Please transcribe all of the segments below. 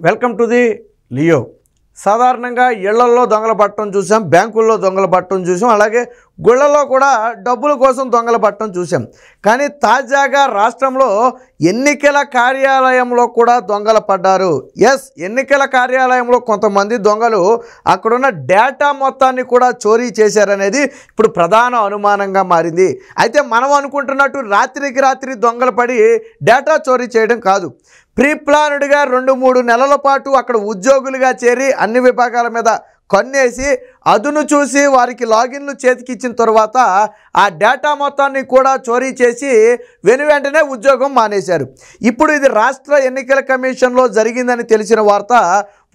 Welcome to the Leo. సాధారణంగా ఇళ్లల్లో దొంగలు పట్టడం చూసాం, బ్యాంకుల్లో దొంగలు పట్టడం చూసాం, అలాగే గుళ్ళల్లో కూడా డబ్బుల కోసం దొంగలు పట్టడం చూసాం. కానీ తాజాగా రాష్ట్రంలో ఎన్నికల కార్యాలయంలో కూడా దొంగలు పడ్డారు. ఎస్, ఎన్నికల కార్యాలయంలో కొంతమంది దొంగలు అక్కడున్న డేటా మొత్తాన్ని కూడా చోరీ చేశారనేది ఇప్పుడు ప్రధాన అనుమానంగా మారింది. అయితే మనం అనుకుంటున్నట్టు రాత్రికి రాత్రి దొంగలు పడి డేటా చోరీ చేయడం కాదు. ప్రీప్లాన్డ్గా 2-3 నెలల పాటు అక్కడ ఉద్యోగులుగా చేరి అన్ని విభాగాల మీద కన్నేసి అదును చూసి వారికి లాగిన్లు చేతికిచ్చిన తర్వాత ఆ డేటా మొత్తాన్ని కూడా చోరీ చేసి వెనువెంటనే ఉద్యోగం మానేశారు. ఇప్పుడు ఇది రాష్ట్ర ఎన్నికల కమిషన్లో జరిగిందని తెలిసిన వార్త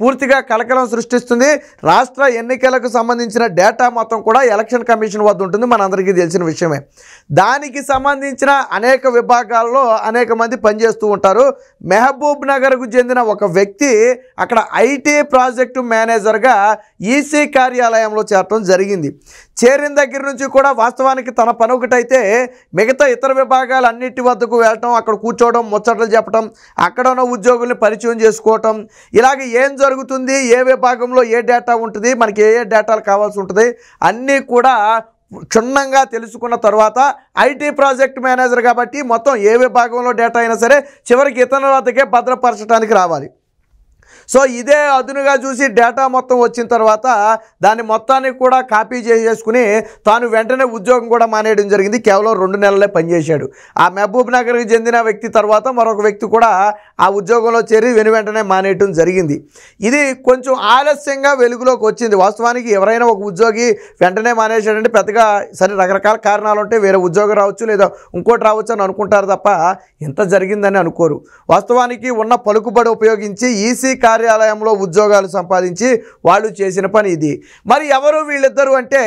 పూర్తిగా కలకలం సృష్టిస్తుంది. రాష్ట్ర ఎన్నికలకు సంబంధించిన డేటా మొత్తం కూడా ఎలక్షన్ కమిషన్ వద్ద ఉంటుంది, మనందరికీ తెలిసిన విషయమే. దానికి సంబంధించిన అనేక విభాగాల్లో అనేక మంది పనిచేస్తూ ఉంటారు. మహబూబ్ నగర్కు చెందిన ఒక వ్యక్తి అక్కడ ఐటీ ప్రాజెక్టు మేనేజర్గా ఈసీ కార్యాలయంలో చేరటం జరిగింది. చేరిన దగ్గర నుంచి కూడా వాస్తవానికి తన పని ఒకటైతే మిగతా ఇతర విభాగాలు అన్నిటి వద్దకు వెళ్ళటం, అక్కడ కూర్చోవడం, ముచ్చట్లు చెప్పటం, అక్కడ ఉన్న ఉద్యోగుల్ని పరిచయం చేసుకోవటం, ఇలాగ ఏం జరుగుతుంది, ఏ విభాగంలో ఏ డేటా ఉంటుంది, మనకి ఏ డేటాలు కావాల్సి ఉంటుంది అన్నీ కూడా క్షుణ్ణంగా తెలుసుకున్న తర్వాత ఐటీ ప్రాజెక్ట్ మేనేజర్ కాబట్టి మొత్తం ఏ విభాగంలో డేటా అయినా సరే చివరికి ఇతరుల వద్దకే భద్రపరచడానికి రావాలి. సో ఇదే అదునుగా చూసి డేటా మొత్తం వచ్చిన తర్వాత దాన్ని మొత్తాన్ని కూడా కాపీ చేసుకుని తాను వెంటనే ఉద్యోగం కూడా మానేయడం జరిగింది. కేవలం 2 నెలలే పనిచేశాడు. ఆ మహబూబ్ నగర్కి చెందిన వ్యక్తి తర్వాత మరొక వ్యక్తి కూడా ఆ ఉద్యోగంలో చేరి వెంటనే మానేయడం జరిగింది. ఇది కొంచెం ఆలస్యంగా వెలుగులోకి వచ్చింది. వాస్తవానికి ఎవరైనా ఒక ఉద్యోగి వెంటనే మానేశాడంటే పెద్దగా సరే రకరకాల కారణాలు ఉంటే వేరే ఉద్యోగం రావచ్చు లేదా ఇంకోటి రావచ్చు అని అనుకుంటారు తప్ప ఎంత జరిగిందని అనుకోరు. వాస్తవానికి ఉన్న పలుకుబడి ఉపయోగించి ఈసీ కార్యాలయంలో ఉద్యోగాలు సంపాదించి వాళ్ళు చేసిన పని ఇది. మరి ఎవరు వీళ్ళిద్దరు అంటే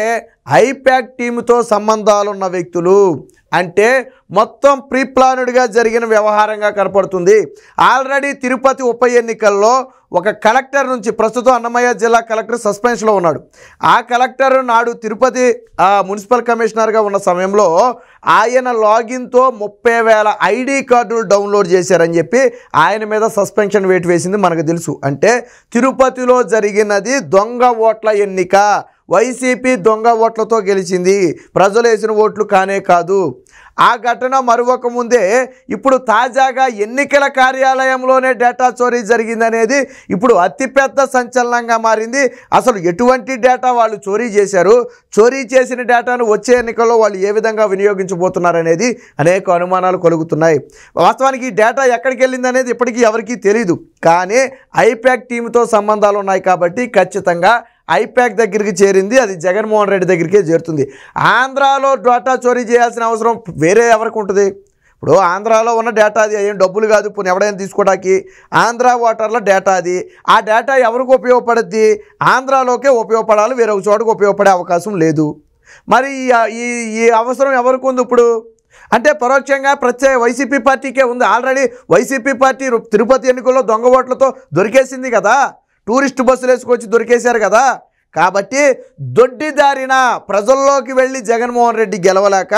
ఐపాక్ టీముతో సంబంధాలున్న వ్యక్తులు. అంటే మొత్తం ప్రీప్లాన్డ్గా జరిగిన వ్యవహారంగా కనపడుతుంది. ఆల్రెడీ తిరుపతి ఉప ఎన్నికల్లో ఒక కలెక్టర్ నుంచి, ప్రస్తుతం అన్నమయ్య జిల్లా కలెక్టర్ సస్పెన్షన్లో ఉన్నాడు, ఆ కలెక్టర్ నాడు తిరుపతి మున్సిపల్ కమిషనర్గా ఉన్న సమయంలో ఆయన లాగిన్తో 30,000 ఐడి కార్డులు డౌన్లోడ్ చేశారని చెప్పి ఆయన మీద సస్పెన్షన్ వేటు వేసింది మనకు తెలుసు. అంటే తిరుపతిలో జరిగినది దొంగ ఓట్ల ఎన్నిక. వైసీపీ దొంగ ఓట్లతో గెలిచింది, ప్రజలు వేసిన ఓట్లు కానే కాదు. ఆ ఘటన మరొక ముందే ఇప్పుడు తాజాగా ఎన్నికల కార్యాలయంలోనే డేటా చోరీ జరిగిందనేది ఇప్పుడు అతిపెద్ద సంచలనంగా మారింది. అసలు ఎటువంటి డేటా వాళ్ళు చోరీ చేశారు, చోరీ చేసిన డేటాను వచ్చే ఎన్నికల్లో వాళ్ళు ఏ విధంగా వినియోగించబోతున్నారనేది అనేక అనుమానాలు కలుగుతున్నాయి. వాస్తవానికి ఈ డేటా ఎక్కడికి వెళ్ళింది అనేది ఇప్పటికీ ఎవరికీ తెలియదు. కానీ ఐపాక్ టీంతో సంబంధాలు ఉన్నాయి కాబట్టి ఖచ్చితంగా ఐపాక్ దగ్గరికి చేరింది, అది జగన్మోహన్ రెడ్డి దగ్గరికే చేరుతుంది. ఆంధ్రాలో డేటా చోరీ చేయాల్సిన అవసరం వేరే ఎవరికి ఉంటుంది? ఇప్పుడు ఆంధ్రాలో ఉన్న డేటా అది ఏం డబ్బులు కాదు, ఇప్పుడు ఎవడైనా తీసుకోవడానికి ఆంధ్ర ఓటర్ల డేటా అది. ఆ డేటా ఎవరికి ఉపయోగపడుద్ది? ఆంధ్రాలోకే ఉపయోగపడాలి, వేరే ఒక చోటుకు ఉపయోగపడే అవకాశం లేదు. మరి ఈ అవసరం ఎవరికి ఉంది ఇప్పుడు అంటే పరోక్షంగా ప్రత్యేక వైసీపీ పార్టీకే ఉంది. ఆల్రెడీ వైసీపీ పార్టీ తిరుపతి ఎన్నికల్లో దొంగ ఓట్లతో దొరికేసింది కదా, టూరిస్ట్ బస్సులు వేసుకొచ్చి దొరికేశారు కదా. కాబట్టి దొడ్డిదారిన ప్రజల్లోకి వెళ్ళి జగన్మోహన్ రెడ్డి గెలవలేక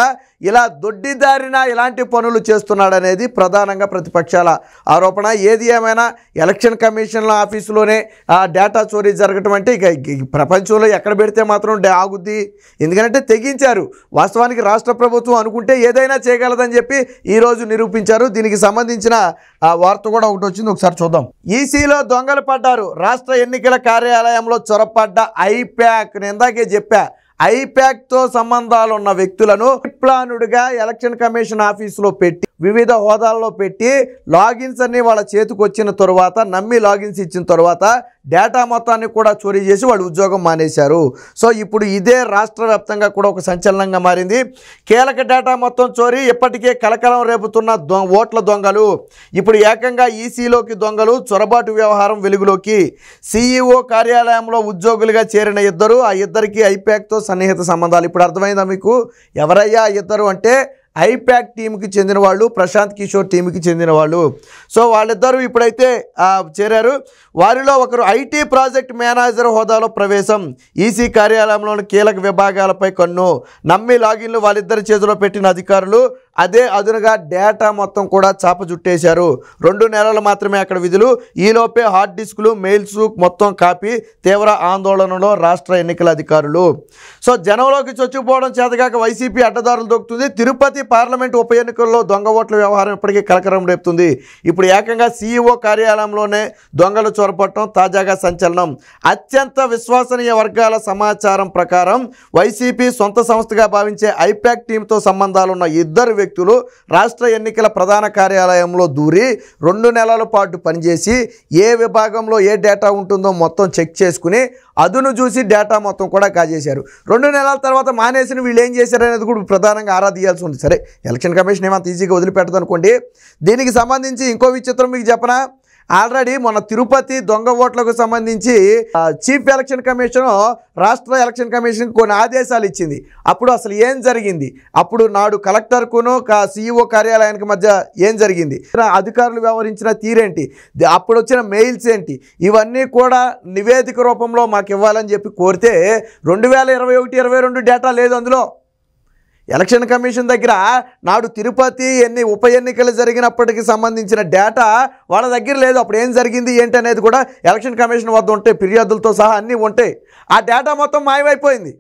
ఇలా దొడ్డిదారిన ఇలాంటి పనులు చేస్తున్నాడనేది ప్రధానంగా ప్రతిపక్షాల ఆరోపణ. ఏది ఏమైనా ఎలక్షన్ కమిషన్ల ఆఫీసులోనే ఆ డేటా చోరీ జరగటం అంటే ఇక ప్రపంచంలో ఎక్కడ పెడితే మాత్రం ఆగుద్ది. ఎందుకంటే తెగించారు. వాస్తవానికి రాష్ట్ర ప్రభుత్వం అనుకుంటే ఏదైనా చేయగలదని చెప్పి ఈరోజు నిరూపించారు. దీనికి సంబంధించిన వార్త కూడా ఒకటి వచ్చింది, ఒకసారి చూద్దాం. ఈసీలో దొంగలు పడ్డారు, రాష్ట్ర ఎన్నికల కార్యాలయంలో చొరపడ్డ ఐపాక్. నేను ఇందాకే చెప్పా, ఐపాక్తో సంబంధాలు ఉన్న వ్యక్తులను ప్లానుడుగా ఎలక్షన్ కమిషన్ ఆఫీసులో పెట్టి వివిధ హోదాల్లో పెట్టి లాగిన్స్ అన్ని వాళ్ళ చేతికి వచ్చిన తర్వాత నమ్మి లాగిన్స్ ఇచ్చిన తర్వాత డేటా మొత్తాన్ని కూడా చోరీ చేసి వాళ్ళు ఉద్యోగం మానేశారు. సో ఇప్పుడు ఇదే రాష్ట్ర వ్యాప్తంగా కూడా ఒక సంచలనంగా మారింది. కీలక డేటా మొత్తం చోరీ, ఇప్పటికే కలకలం రేపుతున్న ఓట్ల దొంగలు. ఇప్పుడు ఏకంగా ఈసీలోకి దొంగలు, చొరబాటు వ్యవహారం వెలుగులోకి. సీఈఓ కార్యాలయంలో ఉద్యోగులుగా చేరిన ఇద్దరు, ఆ ఇద్దరికి ఐపాక్తో సన్నిహిత సంబంధాలు. ఇప్పుడు అర్థమైందా మీకు ఎవరయ్యా ఇద్దరు అంటే? ఐపాక్ టీంకి చెందిన వాళ్ళు, ప్రశాంత్ కిషోర్ టీంకి చెందిన వాళ్ళు. సో వాళ్ళిద్దరూ ఇప్పుడైతే చేరారు. వారిలో ఒకరు ఐటీ ప్రాజెక్ట్ మేనేజర్ హోదాలో ప్రవేశం, ఈసీ కార్యాలయంలోని కీలక విభాగాలపై కన్ను, నమ్మి లాగిన్లు వాళ్ళిద్దరి చేతిలో పెట్టిన అధికారులు అదే అదునుగా డేటా మొత్తం కూడా చాప చుట్టేశారు. 2 నెలలు మాత్రమే అక్కడ విధులు. ఈలోపే హార్డ్ డిస్కులు, మెయిల్స్ మొత్తం కాపీ. తీవ్ర ఆందోళనలో రాష్ట్ర ఎన్నికల అధికారులు. సో జనంలోకి చొచ్చుకుపోవడం చేతగాక వైసీపీ అడ్డదారులు దొక్కుతుంది. తిరుపతి పార్లమెంట్ ఉప ఎన్నికల్లో దొంగ ఓట్ల వ్యవహారం ఇప్పటికీ కలకరం రేపుతుంది. ఇప్పుడు ఏకంగా సీఈఓ కార్యాలయంలోనే దొంగలు చొరపట్టడం తాజాగా సంచలనం. అత్యంత విశ్వసనీయ వర్గాల సమాచారం ప్రకారం వైసీపీ సొంత సంస్థగా భావించే ఐపాక్ టీంతో సంబంధాలున్న ఇద్దరు వ్యక్తులు రాష్ట్ర ఎన్నికల ప్రధాన కార్యాలయంలో దూరి 2 నెలల పాటు పనిచేసి ఏ విభాగంలో ఏ డేటా ఉంటుందో మొత్తం చెక్ చేసుకుని అదును చూసి డేటా మొత్తం కూడా కాజేశారు. 2 నెలల తర్వాత మానేసిన వీళ్ళు ఏం చేశారనేది కూడా ప్రధానంగా ఆరా తీయాల్సి ఉంది. సరే, ఎలక్షన్ కమిషన్ ఏమంత ఈజీగా వదిలిపెట్టదు అనుకోండి. దీనికి సంబంధించి ఇంకో విచిత్రం మీకు చెప్పనా? ఆల్రెడీ మన తిరుపతి దొంగ ఓట్లకు సంబంధించి చీఫ్ ఎలక్షన్ కమిషన్ రాష్ట్ర ఎలక్షన్ కమిషన్ కొన్ని ఆదేశాలు ఇచ్చింది. అప్పుడు అసలు ఏం జరిగింది? అప్పుడు నాడు కలెక్టర్కును సీఈఓ కార్యాలయానికి మధ్య ఏం జరిగింది? అధికారులు వ్యవహరించిన తీరేంటి? అప్పుడు వచ్చిన మెయిల్స్ ఏంటి? ఇవన్నీ కూడా నివేదిక రూపంలో మాకు ఇవ్వాలని చెప్పి కోరితే 2021-22 డేటా లేదు అందులో. ఎలక్షన్ కమిషన్ దగ్గర నాడు తిరుపతి ఉప ఎన్నికలు జరిగినప్పటికి సంబంధించిన డేటా వాళ్ళ దగ్గర లేదు. అప్పుడు ఏం జరిగింది ఏంటి అనేది కూడా ఎలక్షన్ కమిషన్ వద్ద ఉంటాయి, ఫిర్యాదులతో సహా అన్నీ ఉంటాయి. ఆ డేటా మొత్తం మాయమైపోయింది.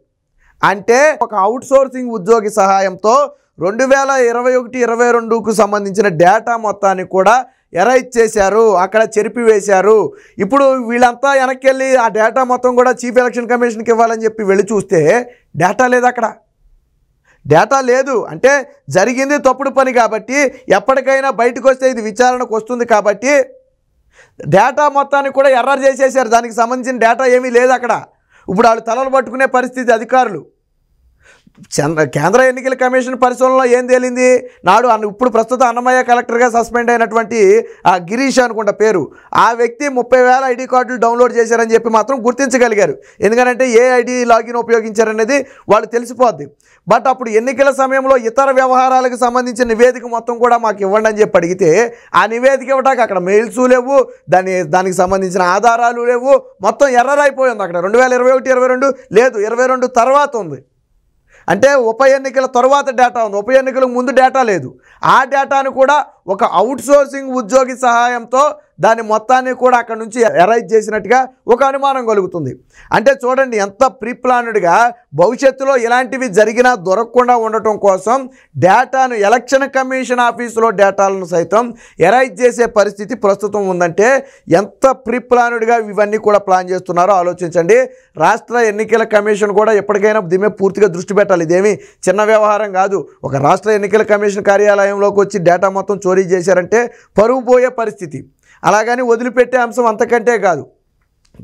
అంటే ఒక అవుట్సోర్సింగ్ ఉద్యోగి సహాయంతో 2021-22కు సంబంధించిన డేటా మొత్తాన్ని కూడా ఎరైజ్ చేశారు, అక్కడ చెరిపివేశారు. ఇప్పుడు వీళ్ళంతా వెనక్కి వెళ్ళి ఆ డేటా మొత్తం కూడా చీఫ్ ఎలక్షన్ కమిషన్కి ఇవ్వాలని చెప్పి వెళ్ళి చూస్తే డేటా లేదు. అక్కడ డేటా లేదు అంటే జరిగింది తప్పుడు పని కాబట్టి ఎప్పటికైనా బయటకు వస్తే ఇది విచారణకు వస్తుంది కాబట్టి డేటా మొత్తాన్ని కూడా ఎర్రర్ చేసేసారు. దానికి సంబంధించిన డేటా ఏమీ లేదు అక్కడ. ఇప్పుడు వాళ్ళు తలలు పట్టుకునే పరిస్థితి అధికారులు. కేంద్ర ఎన్నికల కమిషన్ పరిశీలనలో ఏం తేలింది? నాడు ఇప్పుడు ప్రస్తుతం అన్నమయ్య కలెక్టర్గా సస్పెండ్ అయినటువంటి గిరీష్ అనుకుంటా పేరు, ఆ వ్యక్తి 30,000 ఐడి కార్డులు డౌన్లోడ్ చేశారని చెప్పి మాత్రం గుర్తించగలిగారు. ఎందుకంటే ఏ ఐడి లాగిన్ ఉపయోగించారనేది వాళ్ళు తెలిసిపోద్ది. బట్ అప్పుడు ఎన్నికల సమయంలో ఇతర వ్యవహారాలకు సంబంధించిన నివేదిక మొత్తం కూడా మాకు ఇవ్వండి అని చెప్పి అడిగితే ఆ నివేదిక ఇవ్వడానికి అక్కడ మెయిల్స్ లేవు, దానికి సంబంధించిన ఆధారాలు లేవు, మొత్తం ఎర్రర్ అయిపోయింది. అక్కడ 2021-22 లేదు, 22 తర్వాత ఉంది. అంటే ఉప ఎన్నికల తర్వాత డేటా ఉంది, ఉప ఎన్నికలకు ముందు డేటా లేదు. ఆ డేటాను కూడా ఒక అవుట్సోర్సింగ్ ఉద్యోగి సహాయంతో దాని మొత్తాన్ని కూడా అక్కడ నుంచి ఎరైజ్ చేసినట్టుగా ఒక అనుమానం కలుగుతుంది. అంటే చూడండి ఎంత ప్రీప్లాన్డ్గా భవిష్యత్తులో ఇలాంటివి జరిగినా దొరకకుండా ఉండటం కోసం డేటాను ఎలక్షన్ కమిషన్ ఆఫీసులో డేటాలను సైతం ఎరైజ్ చేసే పరిస్థితి ప్రస్తుతం ఉందంటే ఎంత ప్రీప్లాన్డ్గా ఇవన్నీ కూడా ప్లాన్ చేస్తున్నారో ఆలోచించండి. రాష్ట్ర ఎన్నికల కమిషన్ కూడా ఎప్పటికైనా దీని మీద పూర్తిగా దృష్టి పెట్టాలి. ఇదేమీ చిన్న వ్యవహారం కాదు. ఒక రాష్ట్ర ఎన్నికల కమిషన్ కార్యాలయంలోకి వచ్చి డేటా మొత్తం చోరీ చేశారంటే పరువు పోయే పరిస్థితి. అలాగని వదిలిపెట్టే అంశం అంతకంటే కాదు.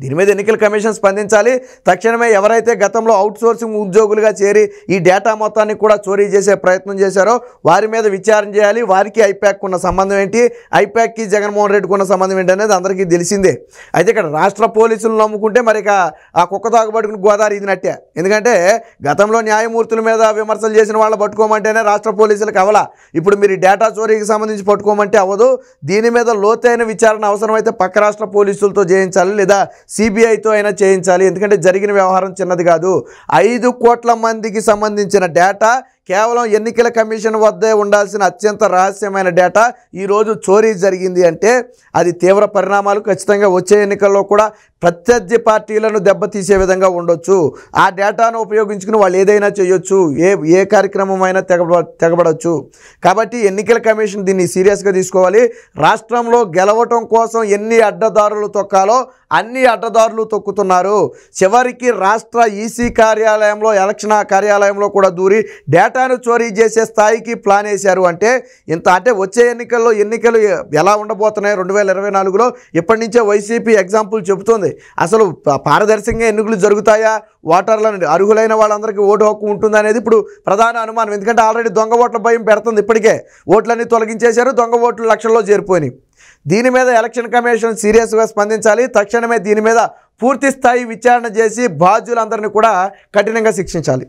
దీని మీద ఎన్నికల కమిషన్ స్పందించాలి. తక్షణమే ఎవరైతే గతంలో అవుట్సోర్సింగ్ ఉద్యోగులుగా చేరి ఈ డేటా మొత్తాన్ని కూడా చోరీ చేసే ప్రయత్నం చేశారో వారి మీద విచారణ చేయాలి. వారికి ఐపాక్ ఉన్న సంబంధం ఏంటి, ఐపాక్కి జగన్మోహన్ రెడ్డికి ఉన్న సంబంధం ఏంటి అనేది అందరికీ తెలిసిందే. అయితే ఇక్కడ రాష్ట్ర పోలీసులు నమ్ముకుంటే మరి ఆ కుక్క తాగుబడుకుని గోదావరి ఇదినట్టే. ఎందుకంటే గతంలో న్యాయమూర్తుల మీద విమర్శలు చేసిన వాళ్ళు పట్టుకోమంటేనే రాష్ట్ర పోలీసులకు అవలా. ఇప్పుడు మీరు డేటా చోరీకి సంబంధించి పట్టుకోమంటే అవ్వదు. దీని మీద లోతైన విచారణ అవసరమైతే పక్క రాష్ట్ర పోలీసులతో చేయించాలి, లేదా సిబిఐతో అయినా చేయించాలి. ఎందుకంటే జరిగిన వ్యవహారం చిన్నది కాదు. 5 కోట్ల మందికి సంబంధించిన డేటా కేవలం ఎన్నికల కమిషన్ వద్దే ఉండాల్సిన అత్యంత రహస్యమైన డేటా ఈరోజు చోరీ జరిగింది అంటే అది తీవ్ర పరిణామాలు ఖచ్చితంగా వచ్చే ఎన్నికల్లో కూడా ప్రత్యర్థి పార్టీలను దెబ్బతీసే విధంగా ఉండొచ్చు. ఆ డేటాను ఉపయోగించుకుని వాళ్ళు ఏదైనా చేయొచ్చు, ఏ కార్యక్రమం అయినా తెగబడవచ్చు. కాబట్టి ఎన్నికల కమిషన్ దీన్ని సీరియస్గా తీసుకోవాలి. రాష్ట్రంలో గెలవటం కోసం ఎన్ని అడ్డదారులు తొక్కాలో అన్ని అడ్డదారులు తొక్కుతున్నారు. చివరికి రాష్ట్ర ఈసీ కార్యాలయంలో ఎలక్షన్ కార్యాలయంలో కూడా దూరి డేటాను చోరీ చేసే స్థాయికి ప్లాన్ వేశారు. అంటే వచ్చే ఎన్నికలు ఎలా ఉండబోతున్నాయి 2024లో ఇప్పటి నుంచే వైసీపీ ఎగ్జాంపుల్ చెబుతోంది. అసలు పారదర్శకంగా ఎన్నికలు జరుగుతాయా, ఓటర్లను అర్హులైన వాళ్ళందరికీ ఓటు హక్కు ఉంటుందనేది ఇప్పుడు ప్రధాన అనుమానం. ఎందుకంటే ఆల్రెడీ దొంగ ఓట్ల భయం పెడుతుంది. ఇప్పటికే ఓట్లన్నీ తొలగించేశారు, దొంగ ఓట్లు లక్షల్లో చేరిపోయినాయి. దీని మీద ఎలక్షన్ కమిషన్ సీరియస్గా స్పందించాలి. తక్షణమే దీని మీద పూర్తి స్థాయి విచారణ చేసి బాధ్యులందరినీ కూడా కఠినంగా శిక్షించాలి.